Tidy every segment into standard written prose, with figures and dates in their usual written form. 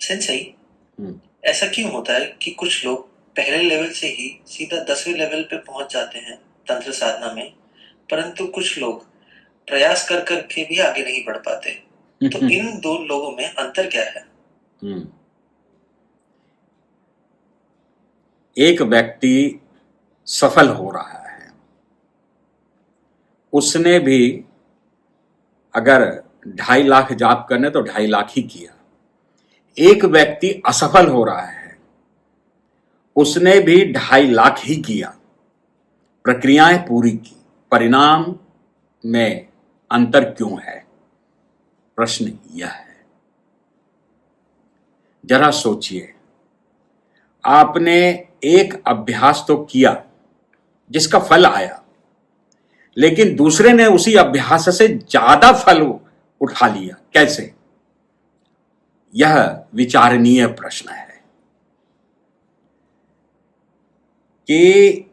Sensei, हम्म, ऐसा क्यों होता है कि कुछ लोग पहले लेवल से ही सीधा 10वें लेवल पे पहुंच जाते हैं तंत्र साधना में, परंतु कुछ लोग प्रयास कर कर के भी आगे नहीं बढ़ पाते? तो इन दो लोगों में अंतर क्या है? हम्म। एक व्यक्ति सफल हो रहा है, उसने भी अगर 2.5 लाख जाप करने तो 2.5 लाख ही किया। एक व्यक्ति असफल हो रहा है, उसने भी 2.5 लाख ही किया, प्रक्रियाएं पूरी की। परिणाम में अंतर क्यों है? प्रश्न यह है। जरा सोचिए, आपने एक अभ्यास तो किया जिसका फल आया, लेकिन दूसरे ने उसी अभ्यास से ज्यादा फल उठा लिया। कैसे? यह विचारणीय प्रश्न है कि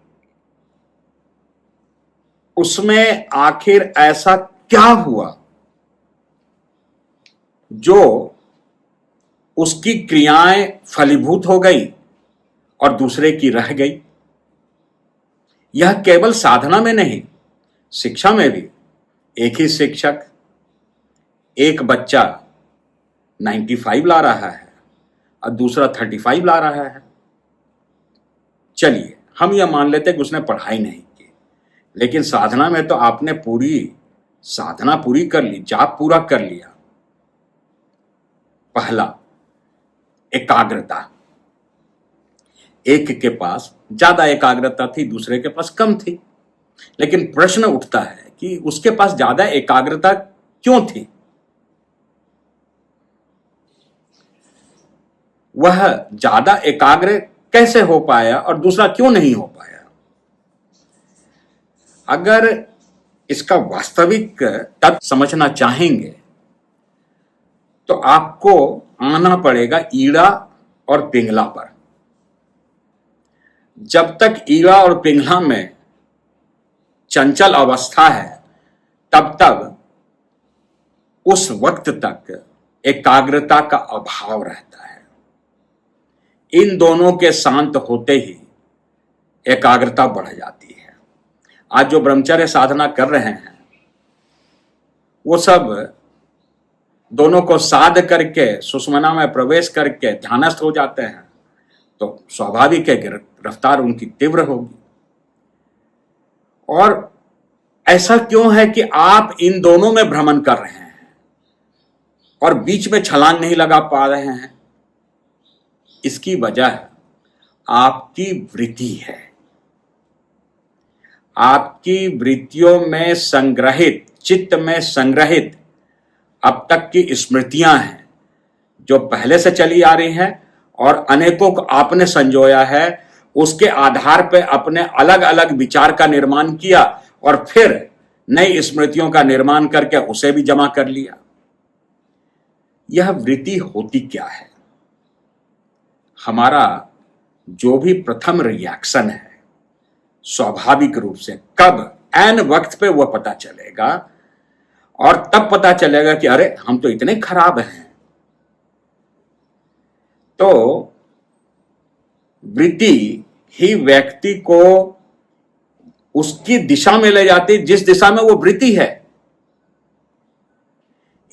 उसमें आखिर ऐसा क्या हुआ जो उसकी क्रियाएं फलीभूत हो गई और दूसरे की रह गई। यह केवल साधना में नहीं, शिक्षा में भी। एक ही शिक्षक, एक बच्चा 95 ला रहा है और दूसरा 35 ला रहा है। चलिए हम यह मान लेते हैं कि उसने पढ़ाई नहीं की, लेकिन साधना में तो आपने पूरी साधना पूरी कर ली, जाप पूरा कर लिया। पहला, एकाग्रता। एक के पास ज्यादा एकाग्रता थी, दूसरे के पास कम थी। लेकिन प्रश्न उठता है कि उसके पास ज्यादा एकाग्रता क्यों थी? वह ज्यादा एकाग्र कैसे हो पाया और दूसरा क्यों नहीं हो पाया? अगर इसका वास्तविक तथ्य समझना चाहेंगे तो आपको आना पड़ेगा ईड़ा और पिंगला पर। जब तक ईड़ा और पिंगला में चंचल अवस्था है, तब तक उस वक्त तक एकाग्रता का अभाव रहता है। इन दोनों के शांत होते ही एकाग्रता बढ़ जाती है। आज जो ब्रह्मचर्य साधना कर रहे हैं, वो सब दोनों को साध करके सुषुम्ना में प्रवेश करके ध्यानस्थ हो जाते हैं, तो स्वाभाविक है कि रफ्तार उनकी तीव्र होगी। और ऐसा क्यों है कि आप इन दोनों में भ्रमण कर रहे हैं और बीच में छलांग नहीं लगा पा रहे हैं? इसकी वजह आपकी वृत्ति है। आपकी वृत्तियों में संग्रहित, चित्त में संग्रहित अब तक की स्मृतियां हैं, जो पहले से चली आ रही हैं और अनेकों को आपने संजोया है। उसके आधार पर अपने अलग अलग विचार का निर्माण किया और फिर नई स्मृतियों का निर्माण करके उसे भी जमा कर लिया। यह वृत्ति होती क्या है? हमारा जो भी प्रथम रिएक्शन है, स्वाभाविक रूप से कब, ऐन वक्त पे वह पता चलेगा, और तब पता चलेगा कि अरे हम तो इतने खराब हैं। तो वृत्ति ही व्यक्ति को उसकी दिशा में ले जाती, जिस दिशा में वो वृत्ति है।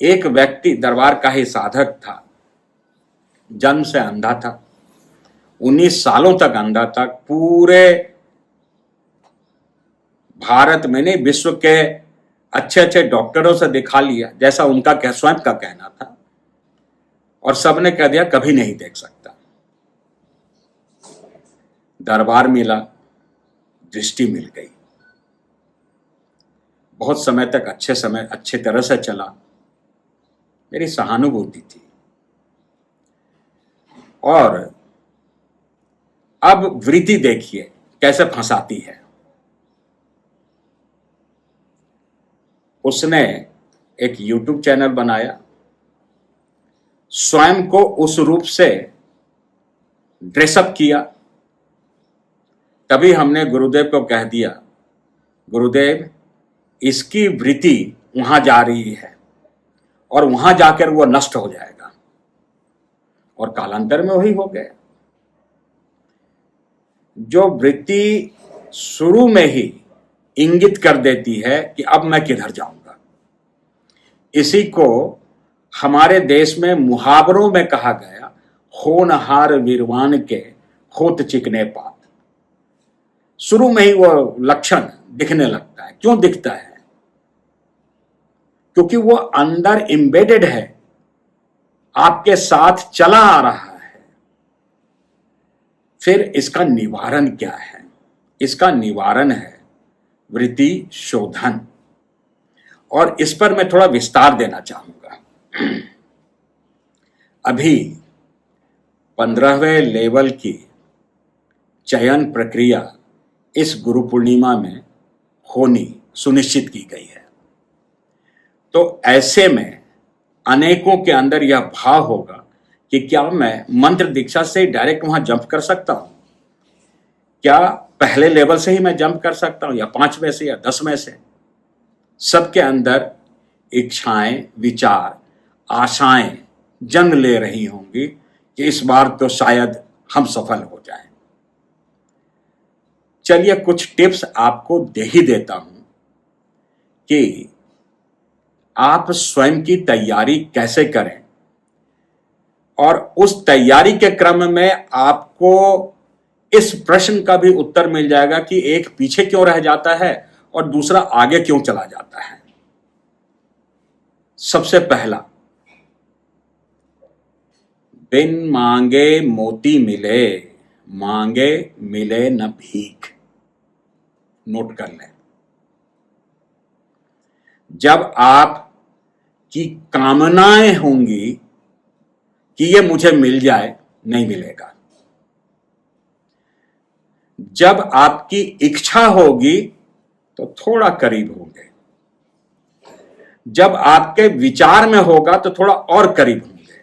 एक व्यक्ति दरबार का ही साधक था, जन्म से अंधा था, 19 सालों तक अंधा था। पूरे भारत में नहीं, विश्व के अच्छे अच्छे डॉक्टरों से दिखा लिया, जैसा उनका स्वयं का कहना था, और सबने कह दिया कभी नहीं देख सकता। दरबार मिला, दृष्टि मिल गई। बहुत समय तक अच्छे तरह से चला। मेरी सहानुभूति थी। और अब वृत्ति देखिए कैसे फंसाती है। उसने एक YouTube चैनल बनाया, स्वयं को उस रूप से ड्रेसअप किया। तभी हमने गुरुदेव को कह दिया, गुरुदेव इसकी वृत्ति वहां जा रही है और वहां जाकर वो नष्ट हो जाएगा। और कालांतर में वही हो गया। जो वृत्ति शुरू में ही इंगित कर देती है कि अब मैं किधर जाऊंगा, इसी को हमारे देश में मुहावरों में कहा गया, होनहार वीरवान के होत चिकने पात। शुरू में ही वो लक्षण दिखने लगता है। क्यों दिखता है? क्योंकि वो अंदर एम्बेडेड है, आपके साथ चला आ रहा है। फिर इसका निवारण क्या है? इसका निवारण है वृत्ति शोधन, और इस पर मैं थोड़ा विस्तार देना चाहूंगा। अभी 15वें लेवल की चयन प्रक्रिया इस गुरु पूर्णिमा में होनी सुनिश्चित की गई है। तो ऐसे में अनेकों के अंदर यह भाव होगा कि क्या मैं मंत्र दीक्षा से डायरेक्ट वहां जंप कर सकता हूं? क्या पहले लेवल से ही मैं जंप कर सकता हूं, या 5वें से, या 10वें से? सबके अंदर इच्छाएं, विचार, आशाएं जन्म ले रही होंगी कि इस बार तो शायद हम सफल हो जाएं। चलिए कुछ टिप्स आपको दे ही देता हूं कि आप स्वयं की तैयारी कैसे करें, और उस तैयारी के क्रम में आपको इस प्रश्न का भी उत्तर मिल जाएगा कि एक पीछे क्यों रह जाता है और दूसरा आगे क्यों चला जाता है। सबसे पहला, बिन मांगे मोती मिले, मांगे मिले न भीख। नोट कर लें। जब आप की कामनाएं होंगी कि ये मुझे मिल जाए, नहीं मिलेगा। जब आपकी इच्छा होगी तो थोड़ा करीब होंगे। जब आपके विचार में होगा तो थोड़ा और करीब होंगे।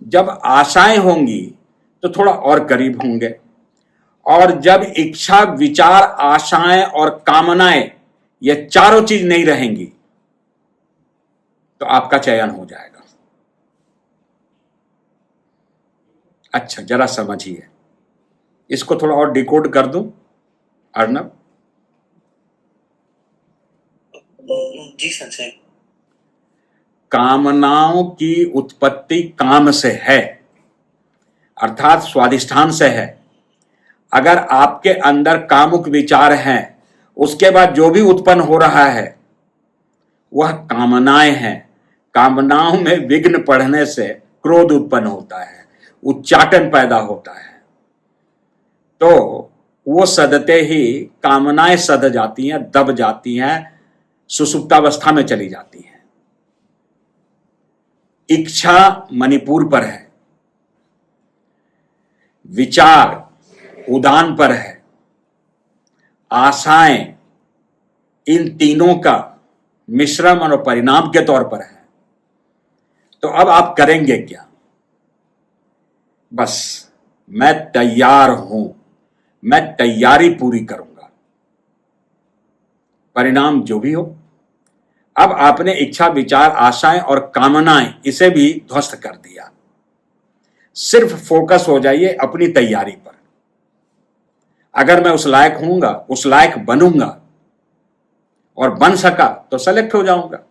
जब आशाएं होंगी तो थोड़ा और करीब होंगे। और जब इच्छा, विचार, आशाएं और कामनाएं, ये चारों चीज नहीं रहेंगी तो आपका चयन हो जाएगा। अच्छा, जरा समझिए, इसको थोड़ा और डिकोड कर दूं अर्नब? जी संजय। कामनाओं की उत्पत्ति काम से है, अर्थात स्वादिष्ठान से है। अगर आपके अंदर कामुक विचार हैं, उसके बाद जो भी उत्पन्न हो रहा है वह कामनाएं हैं। कामनाओं में विघ्न पड़ने से क्रोध उत्पन्न होता है, उच्चाटन पैदा होता है। तो वो सदते ही कामनाएं सद जाती हैं, दब जाती हैं, सुसुप्तावस्था में चली जाती हैं। इच्छा मणिपुर पर है, विचार उदान पर है, आशाएं इन तीनों का मिश्रण और परिणाम के तौर पर है। तो अब आप करेंगे क्या? बस मैं तैयार हूं, मैं तैयारी पूरी करूंगा, परिणाम जो भी हो। अब आपने इच्छा, विचार, आशाएं और कामनाएं, इसे भी ध्वस्त कर दिया। सिर्फ फोकस हो जाइए अपनी तैयारी पर। अगर मैं उस लायक हूंगा, उस लायक बनूंगा, और बन सका तो सेलेक्ट हो जाऊंगा,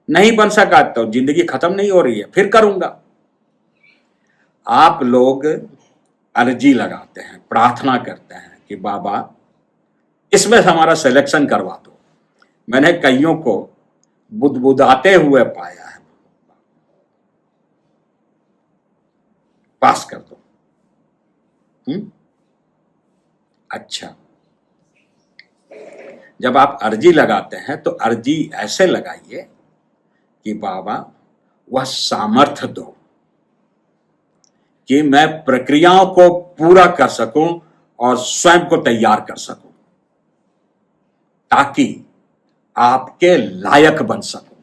नहीं बन सका तो जिंदगी खत्म नहीं हो रही है, फिर करूंगा। आप लोग अर्जी लगाते हैं, प्रार्थना करते हैं कि बाबा इसमें हमारा सिलेक्शन करवा दो। मैंने कईयों को बुदबुदाते हुए पाया है, पास कर दो। अच्छा, जब आप अर्जी लगाते हैं तो अर्जी ऐसे लगाइए कि बाबा वह सामर्थ्य दो कि मैं प्रक्रियाओं को पूरा कर सकूं और स्वयं को तैयार कर सकूं, ताकि आपके लायक बन सकूं।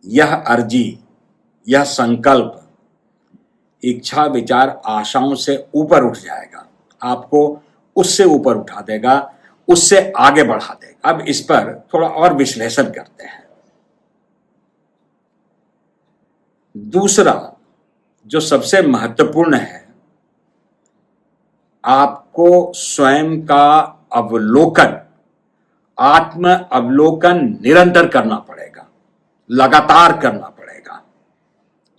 यह अर्जी, यह संकल्प इच्छा, विचार, आशाओं से ऊपर उठ जाएगा, आपको उससे ऊपर उठा देगा, उससे आगे बढ़ा देगा। अब इस पर थोड़ा और विश्लेषण करते हैं। दूसरा जो सबसे महत्वपूर्ण है, आपको स्वयं का अवलोकन, आत्म अवलोकन निरंतर करना पड़ेगा, लगातार करना पड़ेगा।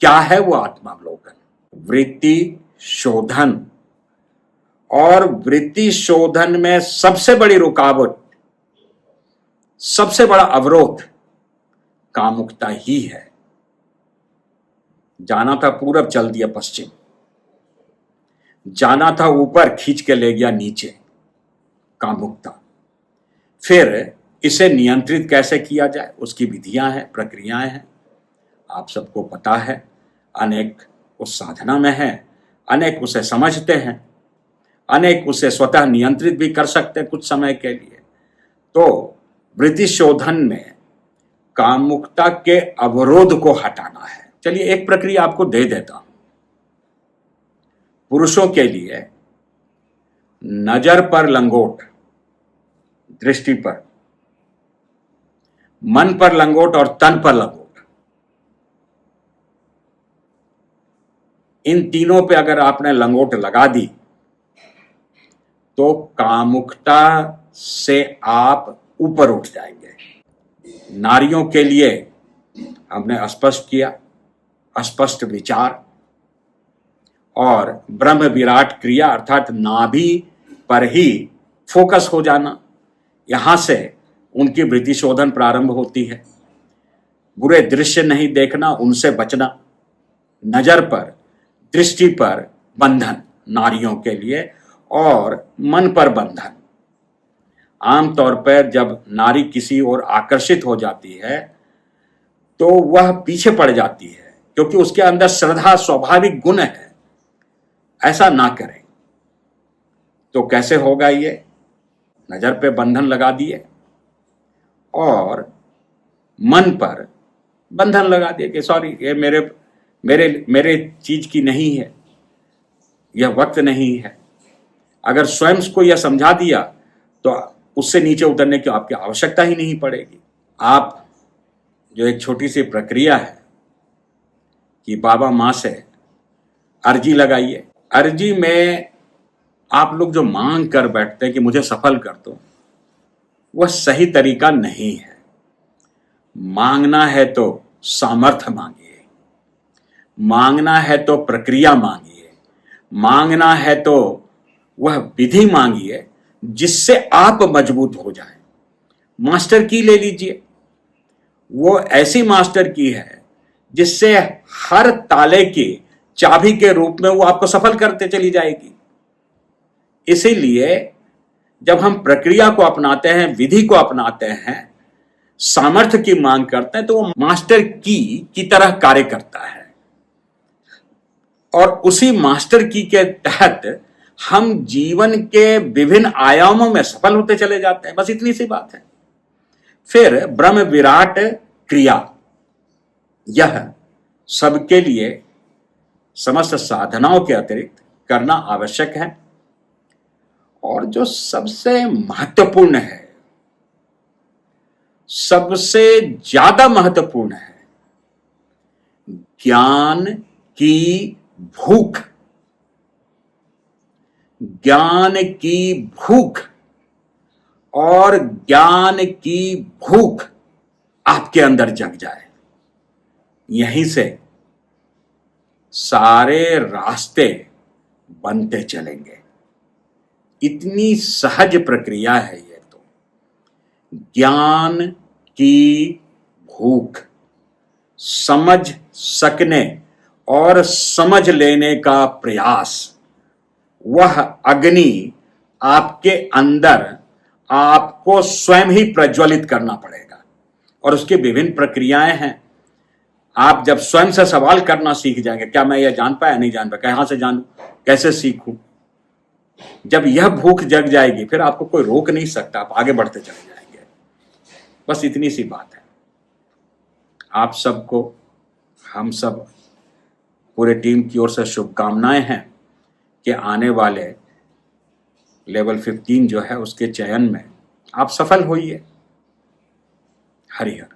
क्या है वो आत्मावलोकन? वृत्ति शोधन। और वृत्ति शोधन में सबसे बड़ी रुकावट, सबसे बड़ा अवरोध कामुकता ही है। जाना था पूरब, चल दिया पश्चिम। जाना था ऊपर, खींच के ले गया नीचे, कामुकता। फिर इसे नियंत्रित कैसे किया जाए, उसकी विधियां हैं, प्रक्रियाएं हैं, आप सबको पता है। अनेक उस साधना में है, अनेक उसे समझते हैं, अनेक उसे स्वतः नियंत्रित भी कर सकते हैं कुछ समय के लिए। तो वृत्ति शोधन में कामुकता के अवरोध को हटाना है। चलिए एक प्रक्रिया आपको दे देता हूं। पुरुषों के लिए नजर पर लंगोट, दृष्टि पर, मन पर लंगोट और तन पर लंगोट, इन तीनों पे अगर आपने लंगोट लगा दी तो कामुकता से आप ऊपर उठ जाएंगे। नारियों के लिए हमने स्पष्ट किया, स्पष्ट विचार और ब्रह्म विराट क्रिया अर्थात नाभि पर ही फोकस हो जाना, यहां से उनकी वृत्ति शोधन प्रारंभ होती है। बुरे दृश्य नहीं देखना, उनसे बचना, नजर पर, दृष्टि पर बंधन नारियों के लिए, और मन पर बंधन। आमतौर पर जब नारी किसी ओर आकर्षित हो जाती है तो वह पीछे पड़ जाती है, क्योंकि उसके अंदर श्रद्धा स्वाभाविक गुण है। ऐसा ना करें। तो कैसे होगा ये? नजर पे बंधन लगा दिए और मन पर बंधन लगा दिए कि सॉरी, ये मेरे मेरे मेरे चीज की नहीं है, यह वक्त नहीं है। अगर स्वयं को यह समझा दिया तो उससे नीचे उतरने की आपकी आवश्यकता ही नहीं पड़ेगी। आप जो एक छोटी सी प्रक्रिया है कि बाबा माँ से अर्जी लगाइए। अर्जी में आप लोग जो मांग कर बैठते हैं कि मुझे सफल कर दो, वह सही तरीका नहीं है। मांगना है तो सामर्थ्य मांगिए, मांगना है तो प्रक्रिया मांगिए, मांगना है तो वह विधि मांगिए जिससे आप मजबूत हो जाए। मास्टर की ले लीजिए, वो ऐसी मास्टर की है जिससे हर ताले की चाबी के रूप में वो आपको सफल करते चली जाएगी। इसीलिए जब हम प्रक्रिया को अपनाते हैं, विधि को अपनाते हैं, सामर्थ्य की मांग करते हैं, तो वो मास्टर की तरह कार्य करता है। और उसी मास्टर की के तहत हम जीवन के विभिन्न आयामों में सफल होते चले जाते हैं। बस इतनी सी बात है। फिर ब्रह्म विराट क्रिया, यह सबके लिए समस्त साधनाओं के अतिरिक्त करना आवश्यक है। और जो सबसे महत्वपूर्ण है, सबसे ज्यादा महत्वपूर्ण है, ज्ञान की भूख। ज्ञान की भूख, और ज्ञान की भूख आपके अंदर जग जाए। यहीं से सारे रास्ते बनते चलेंगे। इतनी सहज प्रक्रिया है ये तो। ज्ञान की भूख, समझ सकने और समझ लेने का प्रयास, वह अग्नि आपके अंदर आपको स्वयं ही प्रज्वलित करना पड़ेगा। और उसकी विभिन्न प्रक्रियाएं हैं। आप जब स्वयं से सवाल करना सीख जाएंगे, क्या मैं यह जान पाया, नहीं जान पाया, कहां से जानूं, कैसे सीखूं, जब यह भूख जग जाएगी फिर आपको कोई रोक नहीं सकता, आप आगे बढ़ते चले जाएंगे। बस इतनी सी बात है। आप सबको, हम सब पूरे टीम की ओर से शुभकामनाएं हैं कि आने वाले लेवल 15 जो है उसके चयन में आप सफल होइए। हरि हर।